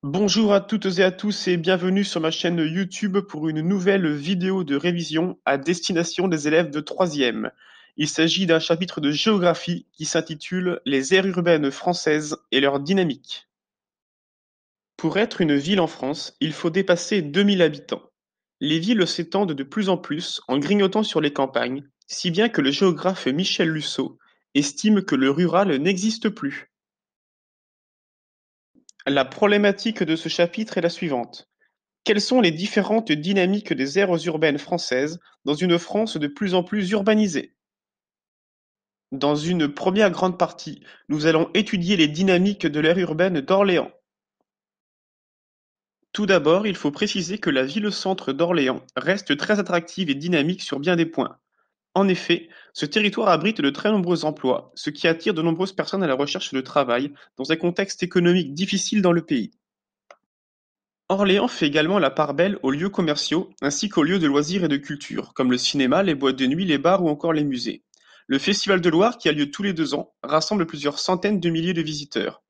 Bonjour à toutes et à tous et bienvenue sur ma chaîne YouTube pour une nouvelle vidéo de révision à destination des élèves de troisième. Il s'agit d'un chapitre de géographie qui s'intitule Les aires urbaines françaises et leur dynamique. Pour être une ville en France, il faut dépasser 2000 habitants. Les villes s'étendent de plus en plus en grignotant sur les campagnes, si bien que le géographe Michel Lusseau estime que le rural n'existe plus. La problématique de ce chapitre est la suivante. Quelles sont les différentes dynamiques des aires urbaines françaises dans une France de plus en plus urbanisée? Dans une première grande partie, nous allons étudier les dynamiques de l'aire urbaine d'Orléans. Tout d'abord, il faut préciser que la ville-centre d'Orléans reste très attractive et dynamique sur bien des points. En effet, ce territoire abrite de très nombreux emplois, ce qui attire de nombreuses personnes à la recherche de travail dans un contexte économique difficile dans le pays. Orléans fait également la part belle aux lieux commerciaux ainsi qu'aux lieux de loisirs et de culture, comme le cinéma, les boîtes de nuit, les bars ou encore les musées. Le Festival de Loire, qui a lieu tous les 2 ans, rassemble plusieurs centaines de milliers de visiteurs.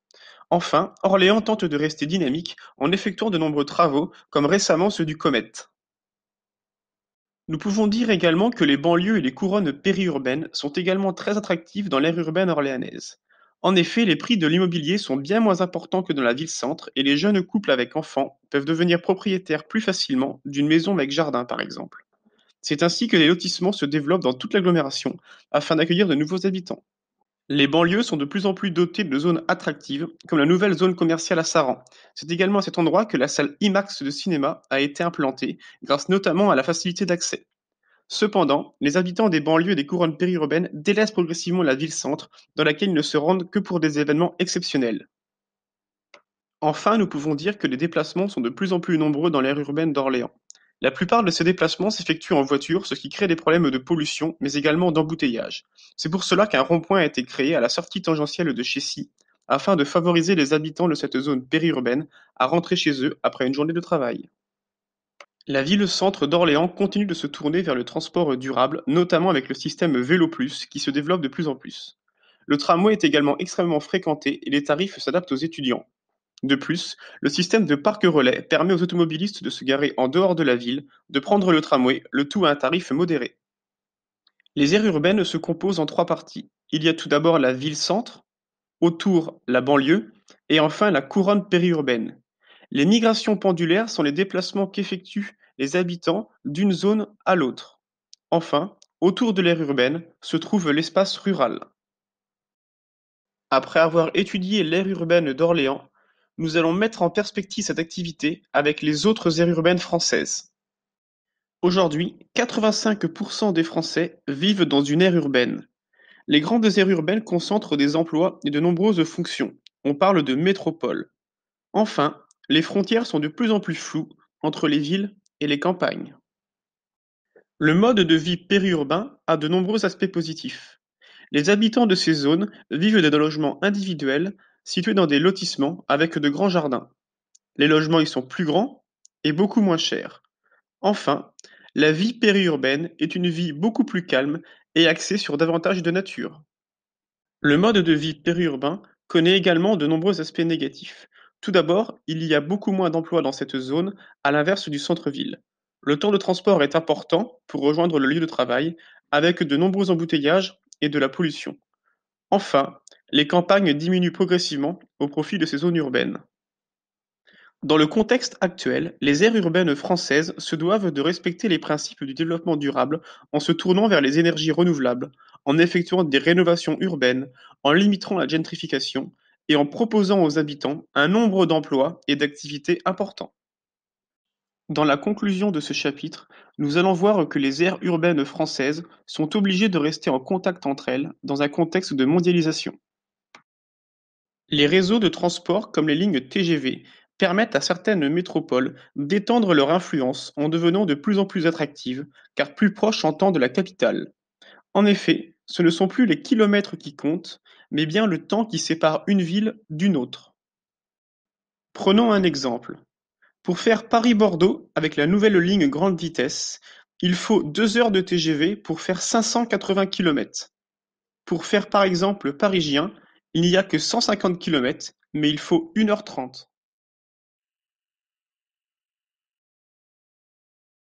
Enfin, Orléans tente de rester dynamique en effectuant de nombreux travaux, comme récemment ceux du Comet. Nous pouvons dire également que les banlieues et les couronnes périurbaines sont également très attractives dans l'aire urbaine orléanaise. En effet, les prix de l'immobilier sont bien moins importants que dans la ville-centre et les jeunes couples avec enfants peuvent devenir propriétaires plus facilement d'une maison avec jardin par exemple. C'est ainsi que les lotissements se développent dans toute l'agglomération afin d'accueillir de nouveaux habitants. Les banlieues sont de plus en plus dotées de zones attractives, comme la nouvelle zone commerciale à Saran. C'est également à cet endroit que la salle IMAX de cinéma a été implantée, grâce notamment à la facilité d'accès. Cependant, les habitants des banlieues et des couronnes périurbaines délaissent progressivement la ville-centre, dans laquelle ils ne se rendent que pour des événements exceptionnels. Enfin, nous pouvons dire que les déplacements sont de plus en plus nombreux dans l'aire urbaine d'Orléans. La plupart de ces déplacements s'effectuent en voiture, ce qui crée des problèmes de pollution, mais également d'embouteillage. C'est pour cela qu'un rond-point a été créé à la sortie tangentielle de Chécy, afin de favoriser les habitants de cette zone périurbaine à rentrer chez eux après une journée de travail. La ville-centre d'Orléans continue de se tourner vers le transport durable, notamment avec le système Vélo Plus qui se développe de plus en plus. Le tramway est également extrêmement fréquenté et les tarifs s'adaptent aux étudiants. De plus, le système de parc relais permet aux automobilistes de se garer en dehors de la ville, de prendre le tramway, le tout à un tarif modéré. Les aires urbaines se composent en trois parties. Il y a tout d'abord la ville-centre, autour la banlieue et enfin la couronne périurbaine. Les migrations pendulaires sont les déplacements qu'effectuent les habitants d'une zone à l'autre. Enfin, autour de l'aire urbaine se trouve l'espace rural. Après avoir étudié l'aire urbaine d'Orléans, nous allons mettre en perspective cette activité avec les autres aires urbaines françaises. Aujourd'hui, 85% des Français vivent dans une aire urbaine. Les grandes aires urbaines concentrent des emplois et de nombreuses fonctions. On parle de métropole. Enfin, les frontières sont de plus en plus floues entre les villes et les campagnes. Le mode de vie périurbain a de nombreux aspects positifs. Les habitants de ces zones vivent dans des logements individuels situés dans des lotissements avec de grands jardins. Les logements y sont plus grands et beaucoup moins chers. Enfin, la vie périurbaine est une vie beaucoup plus calme et axée sur davantage de nature. Le mode de vie périurbain connaît également de nombreux aspects négatifs. Tout d'abord, il y a beaucoup moins d'emplois dans cette zone, à l'inverse du centre-ville. Le temps de transport est important pour rejoindre le lieu de travail, avec de nombreux embouteillages et de la pollution. Enfin, les campagnes diminuent progressivement au profit de ces zones urbaines. Dans le contexte actuel, les aires urbaines françaises se doivent de respecter les principes du développement durable en se tournant vers les énergies renouvelables, en effectuant des rénovations urbaines, en limitant la gentrification et en proposant aux habitants un nombre d'emplois et d'activités importants. Dans la conclusion de ce chapitre, nous allons voir que les aires urbaines françaises sont obligées de rester en contact entre elles dans un contexte de mondialisation. Les réseaux de transport comme les lignes TGV permettent à certaines métropoles d'étendre leur influence en devenant de plus en plus attractives, car plus proches en temps de la capitale. En effet, ce ne sont plus les kilomètres qui comptent, mais bien le temps qui sépare une ville d'une autre. Prenons un exemple. Pour faire Paris-Bordeaux avec la nouvelle ligne grande vitesse, il faut 2 heures de TGV pour faire 580 km. Pour faire par exemple Paris-Gien, il n'y a que 150 km, mais il faut 1h30.